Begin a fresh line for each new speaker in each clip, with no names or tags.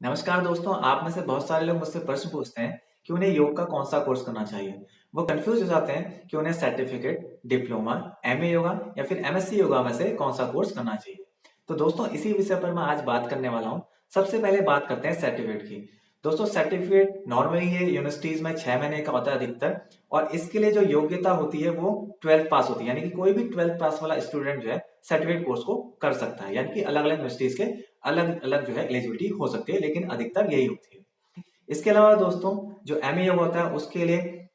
नमस्कार दोस्तों, आप में से बहुत सारे लोग मुझसे प्रश्न पूछते हैं कि उन्हें योग का कौन सा कोर्स करना चाहिए। वो कंफ्यूज हो जाते हैं कि उन्हें सर्टिफिकेट, डिप्लोमा, एमए योगा या फिर एमएससी योगा में से कौन सा कोर्स करना चाहिए। तो दोस्तों, इसी विषय पर मैं आज बात करने वाला हूँ। सबसे पहले बात करते हैं सर्टिफिकेट की। दोस्तों, सर्टिफिकेट नॉर्मली ये यूनिवर्सिटीज में 6 महीने का होता है अधिकतर, और इसके लिए जो योग्यता होती है वो 12th पास होती है। यानी कि कोई भी 12th पास वाला स्टूडेंट जो है सर्टिफिकेट कोर्स को कर सकता है। यानी कि अलग अलग यूनिवर्सिटीज के अलग अलग जो है एलिजिबिलिटी हो सकती है, लेकिन अधिकतर यही होती है। इसके अलावा दोस्तों, जो एमए योग होता है उसके लिए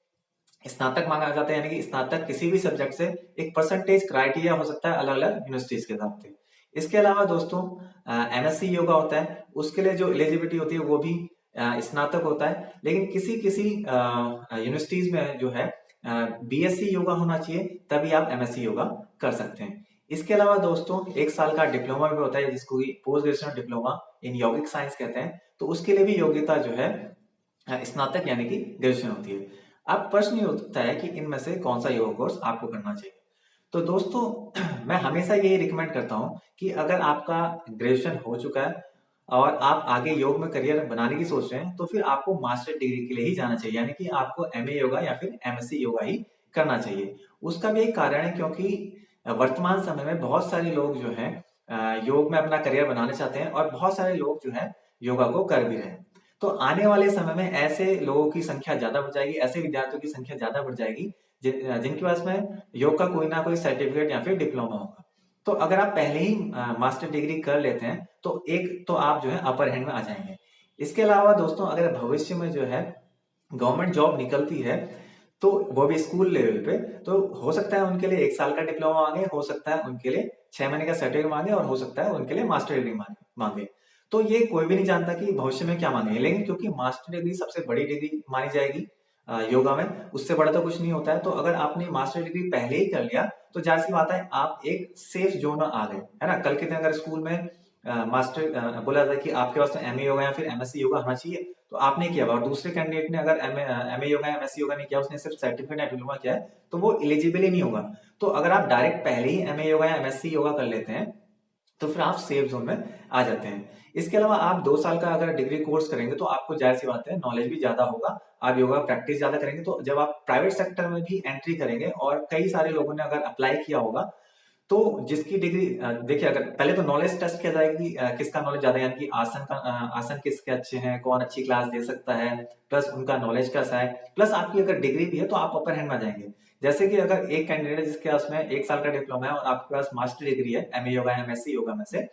स्नातक मांगा जाता है। यानी कि स्नातक किसी भी सब्जेक्ट से एक परसेंटेज क्राइटेरिया हो सकता है अलग अलग यूनिवर्सिटीज के हिसाब से। इसके अलावा दोस्तों, एमएससी योगा होता है, उसके लिए जो एलिजिबिलिटी होती है वो भी स्नातक होता है। लेकिन किसी किसी यूनिवर्सिटीज में जो है बीएससी योगा होना चाहिए, तभी आप एमएससी योगा कर सकते हैं। इसके अलावा दोस्तों, 1 साल का डिप्लोमा भी होता है जिसको पोस्ट ग्रेजुएशन डिप्लोमा इन यौगिक साइंस कहते हैं। तो उसके लिए भी योग्यता जो है स्नातक यानी कि ग्रेजुएशन होती है। अब प्रश्न ये उठता है कि इनमें से कौन सा योगा कोर्स आपको करना चाहिए। तो दोस्तों, मैं हमेशा यही रिकमेंड करता हूँ कि अगर आपका ग्रेजुएशन हो चुका है और आप आगे योग में करियर बनाने की सोच रहे हैं, तो फिर आपको मास्टर डिग्री के लिए ही जाना चाहिए। यानी कि आपको एमए योगा या फिर एमएससी योगा ही करना चाहिए। उसका भी एक कारण है, क्योंकि वर्तमान समय में बहुत सारे लोग जो हैं योग में अपना करियर बनाना चाहते हैं, और बहुत सारे लोग जो है योगा को कर भी रहे हैं। तो आने वाले समय में ऐसे लोगों की संख्या ज्यादा बढ़ जाएगी, ऐसे विद्यार्थियों की संख्या ज्यादा बढ़ जाएगी जिनके पास में योग का कोई ना कोई सर्टिफिकेट या फिर डिप्लोमा होगा। तो अगर आप पहले ही मास्टर डिग्री कर लेते हैं तो एक तो आप जो है अपर हैंड में आ जाएंगे। इसके अलावा दोस्तों, अगर भविष्य में जो है गवर्नमेंट जॉब निकलती है, तो वो भी स्कूल लेवल पे, तो हो सकता है उनके लिए 1 साल का डिप्लोमा मांगे, हो सकता है उनके लिए 6 महीने का सर्टिफिकेट मांगे, और हो सकता है उनके लिए मास्टर डिग्री मांगे। तो ये कोई भी नहीं जानता कि भविष्य में क्या मांगे, लेकिन क्योंकि मास्टर डिग्री सबसे बड़ी डिग्री मानी जाएगी योगा में, उससे बड़ा तो कुछ नहीं होता है। तो अगर आपने मास्टर डिग्री पहले ही कर लिया, तो जाहिर सी बात है आप एक सेफ जोन में आ गए, है ना। कल के दिन अगर स्कूल में बोला जाता है कि आपके पास एमए योगा या फिर एमएससी योगा होना चाहिए, तो आपने किया हुआ, और दूसरे कैंडिडेट ने अगर एमए योगा या एमएससी योगा नहीं किया, उसने सिर्फ सर्टिफिकेट या डिप्लोमा किया है, तो वो एलिजिबल ही नहीं होगा। तो अगर आप डायरेक्ट पहले ही एमए योगा या एमएससी योगा कर लेते हैं, तो फिर आप सेफ जोन में आ जाते हैं। इसके अलावा आप 2 साल का अगर डिग्री कोर्स करेंगे, तो आपको जाहिर सी बात है नॉलेज भी ज्यादा होगा। आप योगा प्रैक्टिस ज्यादा करेंगे, तो जब आप प्राइवेट सेक्टर में भी एंट्री करेंगे, और कई सारे लोगों ने अगर अप्लाई किया होगा, तो जिसकी डिग्री देखिए, अगर पहले तो नॉलेज टेस्ट किया जाएगा कि किसका नॉलेज ज्यादा है। यानी कि आसन किसके अच्छे हैं, कौन अच्छी क्लास दे सकता है, प्लस उनका नॉलेज कैसा है, प्लस आपकी अगर डिग्री भी है तो आप अपर हैंड में आ जाएंगे। जैसे कि अगर एक कैंडिडेट है जिसके पास में 1 साल का डिप्लोमा है और आपके पास मास्टर डिग्री है एमए योगा या एमएससी योगा में से,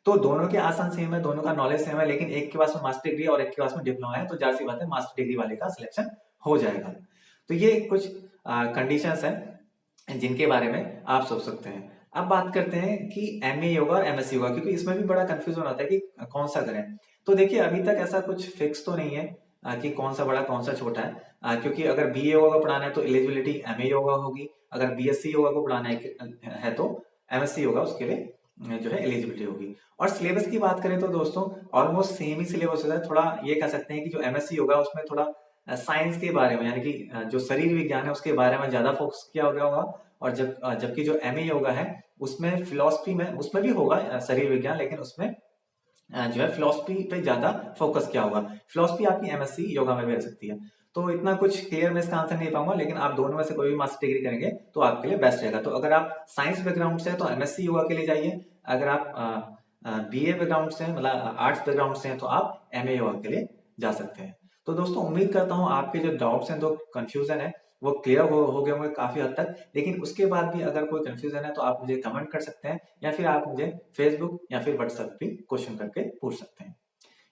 तो दोनों के आसन सेम है, दोनों का नॉलेज सेम है, लेकिन एक के पास में मास्टर डिग्री और एक के पास में डिप्लोमा है, तो जाहिर सी बात है मास्टर डिग्री वाले का सिलेक्शन हो जाएगा। तो ये कुछ कंडीशंस हैं जिनके बारे में आप सोच सकते हैं। अब बात करते हैं कि एमए योगा और एमएससी योगा, क्योंकि इसमें भी बड़ा कंफ्यूजन आता है कि कौन सा करें। तो देखिए, अभी तक ऐसा कुछ फिक्स तो नहीं है कि कौन सा बड़ा कौन सा छोटा है। क्योंकि अगर बीए योगा को पढ़ाना है तो एलिजिबिलिटी एमए योगा होगी, अगर बीएससी योगा को पढ़ाना है तो एमएससी योगा उसके लिए जो है एलिजिबिलिटी होगी। और सिलेबस की बात करें तो दोस्तों, ऑलमोस्ट सेम ही सिलेबस होता है। थोड़ा ये कह सकते हैं कि जो एमएससी होगा उसमें थोड़ा साइंस के बारे में, यानी कि जो शरीर विज्ञान है उसके बारे में ज्यादा फोकस किया गया होगा। और जबकि जो एमए योगा है उसमें फिलोसफी में, उसमें भी होगा शरीर विज्ञान, लेकिन उसमें जो है फिलोसफी पे ज्यादा फोकस किया होगा। फिलोसफी आपकी एमएससी योगा में भी रह सकती है। तो इतना कुछ क्लियर मैं इसका आंसर नहीं पाऊंगा, लेकिन आप दोनों में से कोई भी मास्टर डिग्री करेंगे तो आपके लिए बेस्ट रहेगा। तो अगर आप साइंस बैकग्राउंड से हैं तो एमएससी योगा के लिए जाइए, अगर आप बीए बैकग्राउंड से हैं, मतलब आर्ट्स बैकग्राउंड से हैं, तो आप एमए योगा के लिए जा सकते हैं। तो दोस्तों, उम्मीद करता हूँ आपके जो डाउट्स हैं, जो कंफ्यूजन है, वो क्लियर हो गए होंगे काफी हद तक। लेकिन उसके बाद भी अगर कोई कंफ्यूजन है तो आप मुझे कमेंट कर सकते हैं, या फिर आप मुझे फेसबुक या फिर व्हाट्सएप पे क्वेश्चन करके पूछ सकते हैं।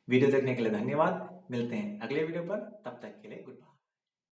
वीडियो देखने के लिए धन्यवाद। मिलते हैं अगले वीडियो पर, तब तक के लिए गुड बाय।